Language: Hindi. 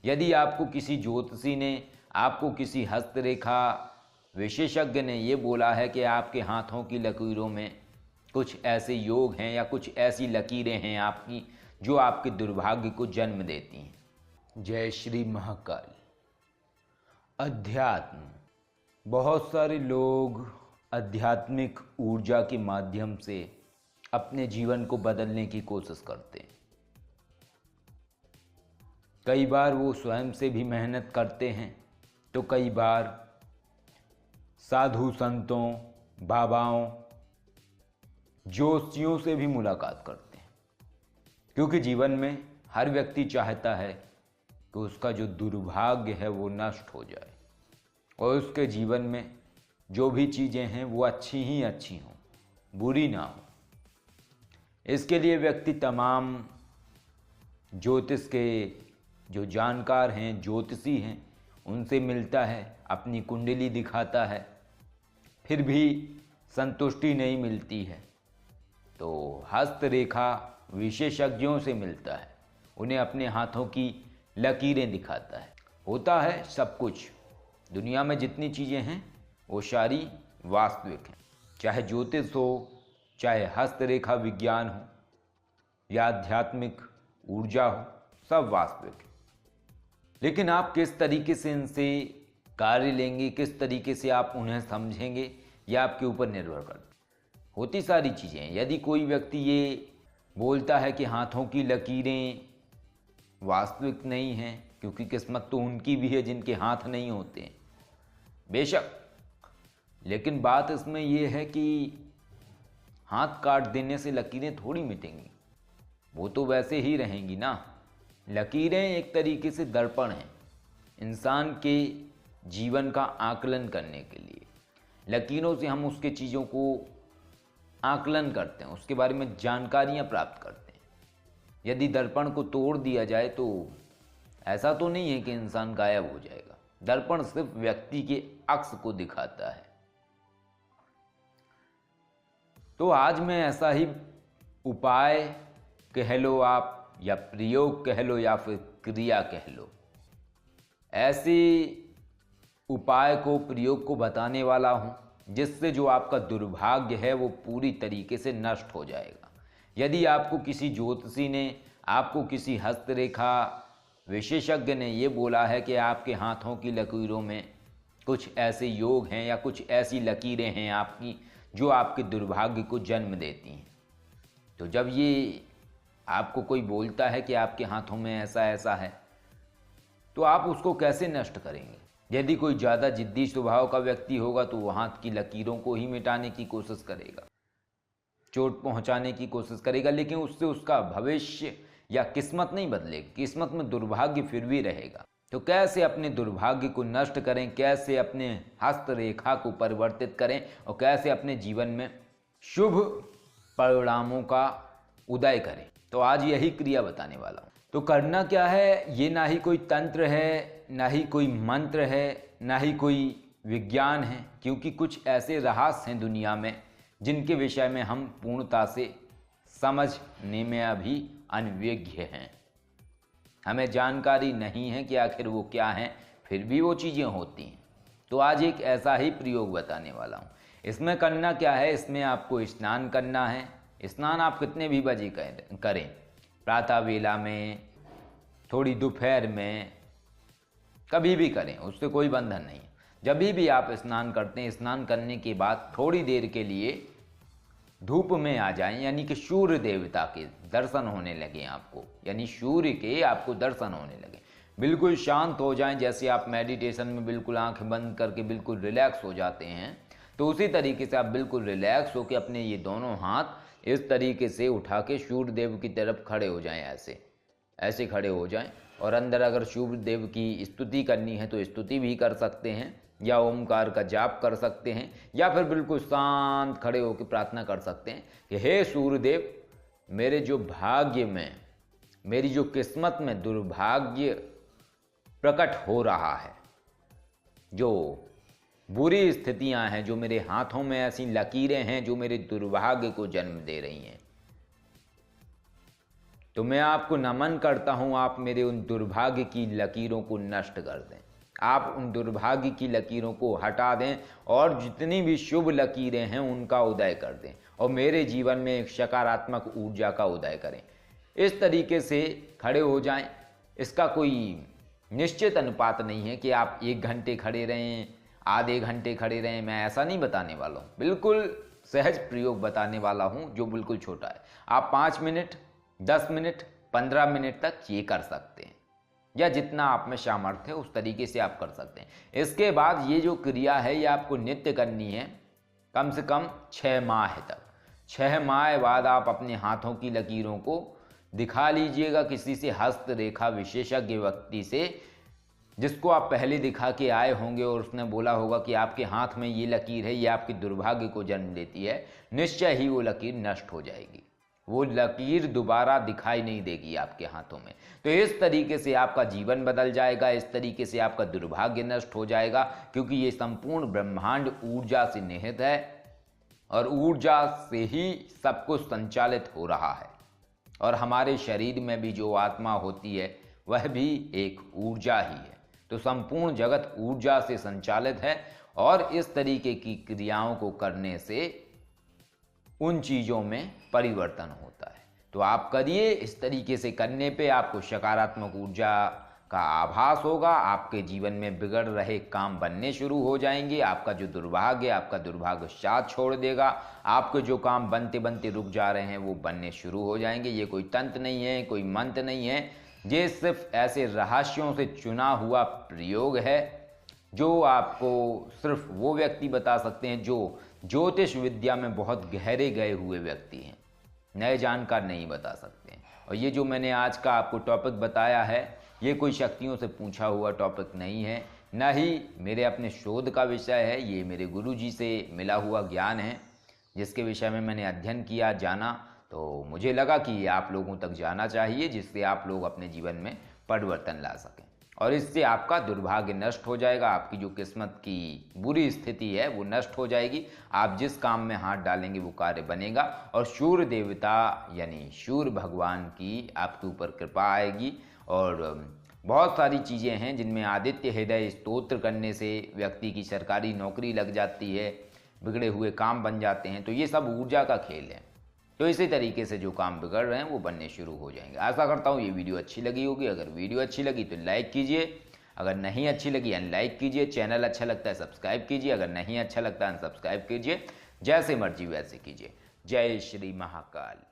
यदि आपको किसी ज्योतिषी ने, आपको किसी हस्तरेखा विशेषज्ञ ने ये बोला है कि आपके हाथों की लकीरों में कुछ ऐसे योग हैं या कुछ ऐसी लकीरें हैं आपकी जो आपके दुर्भाग्य को जन्म देती हैं। जय श्री महाकाल। अध्यात्म। बहुत सारे लोग आध्यात्मिक ऊर्जा के माध्यम से अपने जीवन को बदलने की कोशिश करते हैं। कई बार वो स्वयं से भी मेहनत करते हैं, तो कई बार साधु संतों, बाबाओं, ज्योतिषियों से भी मुलाकात करते हैं, क्योंकि जीवन में हर व्यक्ति चाहता है कि उसका जो दुर्भाग्य है वो नष्ट हो जाए और उसके जीवन में जो भी चीज़ें हैं वो अच्छी ही अच्छी हों, बुरी ना हो। इसके लिए व्यक्ति तमाम ज्योतिष के जो जानकार हैं, ज्योतिषी हैं, उनसे मिलता है, अपनी कुंडली दिखाता है, फिर भी संतुष्टि नहीं मिलती है तो हस्तरेखा विशेषज्ञों से मिलता है, उन्हें अपने हाथों की लकीरें दिखाता है। होता है सब कुछ, दुनिया में जितनी चीज़ें हैं वो सारी वास्तविक हैं, चाहे ज्योतिष हो, चाहे हस्तरेखा विज्ञान हो या आध्यात्मिक ऊर्जा हो, सब वास्तविक है। लेकिन आप किस तरीके से इनसे कार्य लेंगे, किस तरीके से आप उन्हें समझेंगे, यह आपके ऊपर निर्भर करता है। होती सारी चीज़ें हैं। यदि कोई व्यक्ति ये बोलता है कि हाथों की लकीरें वास्तविक नहीं हैं, क्योंकि किस्मत तो उनकी भी है जिनके हाथ नहीं होते हैं, बेशक, लेकिन बात इसमें यह है कि हाथ काट देने से लकीरें थोड़ी मिटेंगी, वो तो वैसे ही रहेंगी ना। लकीरें एक तरीके से दर्पण हैं इंसान के जीवन का आकलन करने के लिए। लकीरों से हम उसके चीज़ों को आकलन करते हैं, उसके बारे में जानकारियाँ प्राप्त करते हैं। यदि दर्पण को तोड़ दिया जाए तो ऐसा तो नहीं है कि इंसान गायब हो जाएगा। दर्पण सिर्फ व्यक्ति के अक्स को दिखाता है। तो आज मैं ऐसा ही उपाय कह लो आप, या प्रयोग कह लो, या फिर क्रिया कह लो, ऐसे उपाय को, प्रयोग को बताने वाला हूँ जिससे जो आपका दुर्भाग्य है वो पूरी तरीके से नष्ट हो जाएगा। यदि आपको किसी ज्योतिषी ने, आपको किसी हस्तरेखा विशेषज्ञ ने ये बोला है कि आपके हाथों की लकीरों में कुछ ऐसे योग हैं या कुछ ऐसी लकीरें हैं आपकी जो आपके दुर्भाग्य को जन्म देती हैं, तो जब ये आपको कोई बोलता है कि आपके हाथों में ऐसा ऐसा है, तो आप उसको कैसे नष्ट करेंगे? यदि कोई ज़्यादा जिद्दी स्वभाव का व्यक्ति होगा तो वो हाथ की लकीरों को ही मिटाने की कोशिश करेगा, चोट पहुंचाने की कोशिश करेगा, लेकिन उससे उसका भविष्य या किस्मत नहीं बदलेगी, किस्मत में दुर्भाग्य फिर भी रहेगा। तो कैसे अपने दुर्भाग्य को नष्ट करें, कैसे अपने हस्तरेखा को परिवर्तित करें और कैसे अपने जीवन में शुभ परिणामों का उदय करें, तो आज यही क्रिया बताने वाला हूँ। तो करना क्या है, ये ना ही कोई तंत्र है, ना ही कोई मंत्र है, ना ही कोई विज्ञान है, क्योंकि कुछ ऐसे रहस्य हैं दुनिया में जिनके विषय में हम पूर्णता से समझने में अभी अनभिज्ञ हैं। हमें जानकारी नहीं है कि आखिर वो क्या हैं, फिर भी वो चीज़ें होती हैं। तो आज एक ऐसा ही प्रयोग बताने वाला हूँ। इसमें करना क्या है, इसमें आपको स्नान करना है। स्नान आप कितने भी बजे करें, प्रातः वेला में, थोड़ी दोपहर में, कभी भी करें, उससे कोई बंधन नहीं है। जब भी आप स्नान करते हैं, स्नान करने के बाद थोड़ी देर के लिए धूप में आ जाएं, यानी कि सूर्य देवता के दर्शन होने लगे आपको, यानी सूर्य के आपको दर्शन होने लगे। बिल्कुल शांत हो जाएं, जैसे आप मेडिटेशन में बिल्कुल आंखें बंद करके बिल्कुल रिलैक्स हो जाते हैं, तो उसी तरीके से आप बिल्कुल रिलैक्स होकर अपने ये दोनों हाथ इस तरीके से उठा के सूर्य देव की तरफ खड़े हो जाएं, ऐसे खड़े हो जाएं। और अंदर अगर सूर्य देव की स्तुति करनी है तो स्तुति भी कर सकते हैं, या ओमकार का जाप कर सकते हैं, या फिर बिल्कुल शांत खड़े होकर प्रार्थना कर सकते हैं कि हे सूर्यदेव, मेरे जो भाग्य में, मेरी जो किस्मत में दुर्भाग्य प्रकट हो रहा है, जो बुरी स्थितियां हैं, जो मेरे हाथों में ऐसी लकीरें हैं जो मेरे दुर्भाग्य को जन्म दे रही हैं, तो मैं आपको नमन करता हूँ, आप मेरे उन दुर्भाग्य की लकीरों को नष्ट कर दें, आप उन दुर्भाग्य की लकीरों को हटा दें और जितनी भी शुभ लकीरें हैं उनका उदय कर दें और मेरे जीवन में एक सकारात्मक ऊर्जा का उदय करें। इस तरीके से खड़े हो जाएं। इसका कोई निश्चित अनुपात नहीं है कि आप 1 घंटे खड़े रहें, आधे घंटे खड़े रहें, मैं ऐसा नहीं बताने वाला हूँ। बिल्कुल सहज प्रयोग बताने वाला हूँ जो बिल्कुल छोटा है। आप 5 मिनट, 10 मिनट, 15 मिनट तक ये कर सकते हैं या जितना आप में सामर्थ्य है उस तरीके से आप कर सकते हैं। इसके बाद ये जो क्रिया है ये आपको नित्य करनी है कम से कम 6 माह तक। 6 माह बाद आप अपने हाथों की लकीरों को दिखा लीजिएगा किसी से, हस्त रेखा विशेषज्ञ व्यक्ति से, जिसको आप पहले दिखा के आए होंगे और उसने बोला होगा कि आपके हाथ में ये लकीर है, ये आपके दुर्भाग्य को जन्म देती है। निश्चय ही वो लकीर नष्ट हो जाएगी, वो लकीर दोबारा दिखाई नहीं देगी आपके हाथों में। तो इस तरीके से आपका जीवन बदल जाएगा, इस तरीके से आपका दुर्भाग्य नष्ट हो जाएगा, क्योंकि ये संपूर्ण ब्रह्मांड ऊर्जा से निहित है और ऊर्जा से ही सब कुछ संचालित हो रहा है। और हमारे शरीर में भी जो आत्मा होती है वह भी एक ऊर्जा ही है। तो संपूर्ण जगत ऊर्जा से संचालित है और इस तरीके की क्रियाओं को करने से उन चीज़ों में परिवर्तन होता है। तो आप करिए, इस तरीके से करने पे आपको सकारात्मक ऊर्जा का आभास होगा, आपके जीवन में बिगड़ रहे काम बनने शुरू हो जाएंगे, आपका जो दुर्भाग्य, आपका दुर्भाग्य साथ छोड़ देगा, आपके जो काम बनते बनते रुक जा रहे हैं वो बनने शुरू हो जाएंगे। ये कोई तंत्र नहीं है, कोई मंत्र नहीं है, ये सिर्फ ऐसे रहस्यों से चुना हुआ प्रयोग है जो आपको सिर्फ वो व्यक्ति बता सकते हैं जो ज्योतिष विद्या में बहुत गहरे गए हुए व्यक्ति हैं, नए जानकार नहीं बता सकते हैं। और ये जो मैंने आज का आपको टॉपिक बताया है ये कोई शक्तियों से पूछा हुआ टॉपिक नहीं है, न ही मेरे अपने शोध का विषय है, ये मेरे गुरुजी से मिला हुआ ज्ञान है जिसके विषय में मैंने अध्ययन किया, जाना। तो मुझे लगा कि ये आप लोगों तक जाना चाहिए जिससे आप लोग अपने जीवन में परिवर्तन ला सकें और इससे आपका दुर्भाग्य नष्ट हो जाएगा, आपकी जो किस्मत की बुरी स्थिति है वो नष्ट हो जाएगी। आप जिस काम में हाथ डालेंगे वो कार्य बनेगा और सूर्य देवता यानी सूर्य भगवान की आपके ऊपर कृपा आएगी। और बहुत सारी चीज़ें हैं जिनमें आदित्य हृदय स्तोत्र करने से व्यक्ति की सरकारी नौकरी लग जाती है, बिगड़े हुए काम बन जाते हैं। तो ये सब ऊर्जा का खेल है। तो इसी तरीके से जो काम बिगड़ रहे हैं वो बनने शुरू हो जाएंगे। आशा करता हूँ ये वीडियो अच्छी लगी होगी। अगर वीडियो अच्छी लगी तो लाइक कीजिए, अगर नहीं अच्छी लगी अनलाइक कीजिए। चैनल अच्छा लगता है सब्सक्राइब कीजिए, अगर नहीं अच्छा लगता है अनसब्सक्राइब कीजिए। जैसे मर्जी वैसे कीजिए। जय श्री महाकाल।